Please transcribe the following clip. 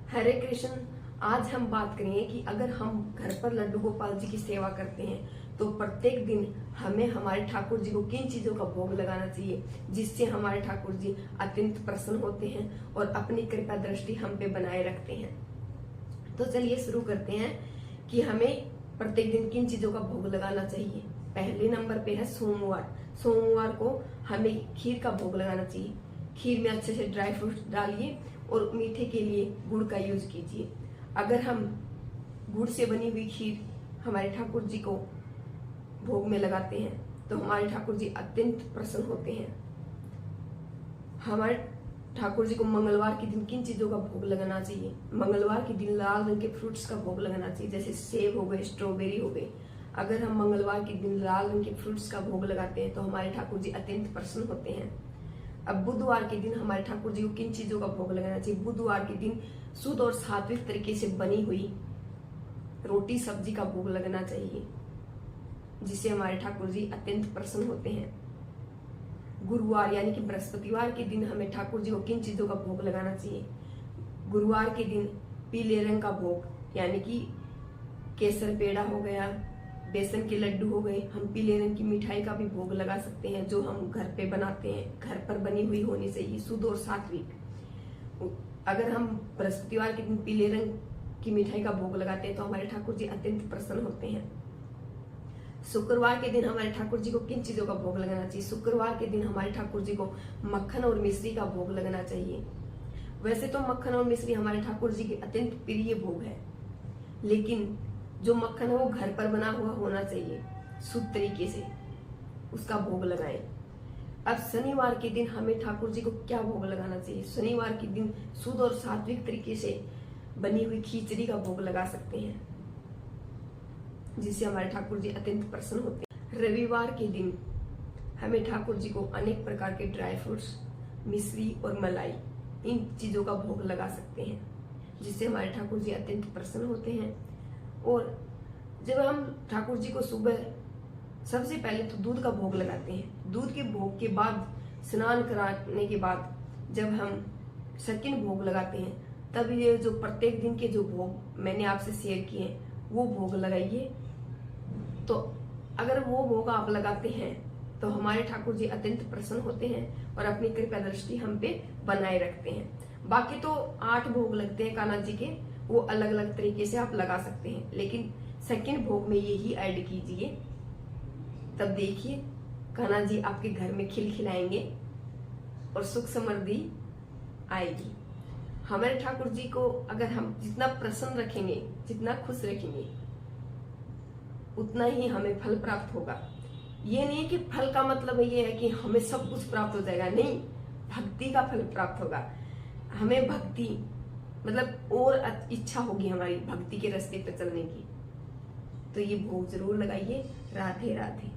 हरे कृष्ण। आज हम बात करेंगे कि अगर हम घर पर लड्डू गोपाल जी की सेवा करते हैं तो प्रत्येक दिन हमें हमारे ठाकुर जी को किन चीजों का भोग लगाना चाहिए जिससे हमारे ठाकुर जी अत्यंत प्रसन्न होते हैं और अपनी कृपा दृष्टि हम पे बनाए रखते हैं। तो चलिए शुरू करते हैं कि हमें प्रत्येक दिन किन चीजों का भोग लगाना चाहिए। पहले नंबर पे है सोमवार। सोमवार को हमें खीर का भोग लगाना चाहिए। खीर में अच्छे से ड्राई फ्रूट्स डालिए और मीठे के लिए गुड़ का यूज कीजिए। अगर हम गुड़ से बनी हुई खीर हमारे ठाकुर जी को भोग में लगाते हैं तो हमारे ठाकुर जी अत्यंत प्रसन्न होते हैं। हमारे ठाकुर जी को मंगलवार के दिन किन चीजों का भोग लगाना चाहिए। मंगलवार के दिन लाल रंग के फ्रूट्स का भोग लगाना चाहिए, जैसे सेब हो गए, स्ट्रॉबेरी हो गए। अगर हम मंगलवार के दिन लाल रंग के फ्रूट्स का भोग लगाते हैं तो हमारे ठाकुर जी अत्यंत प्रसन्न होते हैं। अब बुधवार के दिन हमारे ठाकुर जी को किन चीजों का भोग लगाना चाहिए। बुधवार के दिन शुद्ध और सात्विक तरीके से बनी हुई रोटी सब्जी का भोग लगना चाहिए, जिससे हमारे ठाकुर जी अत्यंत प्रसन्न होते हैं। गुरुवार यानी कि बृहस्पतिवार के दिन हमें ठाकुर जी को किन चीजों का भोग लगाना चाहिए। गुरुवार के दिन पीले रंग का भोग यानी कि केसर पेड़ा हो गया, बेसन के लड्डू हो गए। हम पीले रंग की मिठाई का भी भोग लगा सकते हैं जो हम घर पे बनाते हैं। घर पर बनी हुई होनी चाहिए, शुद्ध और सात्विक। अगर हम बृहस्पतिवार के दिन पीले रंग की मिठाई का भोग लगाते हैं तो हमारे ठाकुर जी अत्यंत प्रसन्न होते हैं। शुक्रवार के दिन हमारे ठाकुर जी को किन चीजों का भोग लगाना चाहिए। शुक्रवार के दिन हमारे ठाकुर जी को मक्खन और मिश्री का भोग लगना चाहिए। वैसे तो मक्खन और मिश्री हमारे ठाकुर जी के अत्यंत प्रिय भोग है, लेकिन जो मक्खन है वो घर पर बना हुआ होना चाहिए, शुद्ध तरीके से उसका भोग लगाएं। अब शनिवार के दिन हमें ठाकुर जी को क्या भोग लगाना चाहिए। शनिवार के दिन शुद्ध और सात्विक तरीके से बनी हुई खिचड़ी का भोग लगा सकते हैं, जिससे हमारे ठाकुर जी अत्यंत प्रसन्न होते हैं। रविवार के दिन हमें ठाकुर जी को अनेक प्रकार के ड्राई फ्रूट्स, मिश्री और मलाई, इन चीजों का भोग लगा सकते हैं, जिससे हमारे ठाकुर जी अत्यंत प्रसन्न होते हैं। और जब हम ठाकुर जी को सुबह सबसे पहले तो दूध का भोग लगाते हैं। दूध के भोग के बाद स्नान कराने के बाद जब हम सेकंड भोग लगाते हैं तब ये जो प्रत्येक दिन के जो भोग मैंने आपसे शेयर किए हैं वो भोग लगाइए। तो अगर वो भोग आप लगाते हैं तो हमारे ठाकुर जी अत्यंत प्रसन्न होते हैं और अपनी कृपा दृष्टि हम पे बनाए रखते हैं। बाकी तो 8 भोग लगते हैं कान्हा जी के, वो अलग अलग तरीके से आप लगा सकते हैं, लेकिन सेकंड भोग में यही ऐड कीजिए। तब देखिए कान्हा जी आपके घर में खिलखिलाएंगे और सुख समृद्धि आएगी। हमारे ठाकुर जी को अगर हम जितना प्रसन्न रखेंगे, जितना खुश रखेंगे, उतना ही हमें फल प्राप्त होगा। ये नहीं कि फल का मतलब ये है कि हमें सब कुछ प्राप्त हो जाएगा, नहीं, भक्ति का फल प्राप्त होगा। हमें भक्ति मतलब और इच्छा होगी हमारी भक्ति के रास्ते पर चलने की। तो ये भोग जरूर लगाइए। राधे राधे।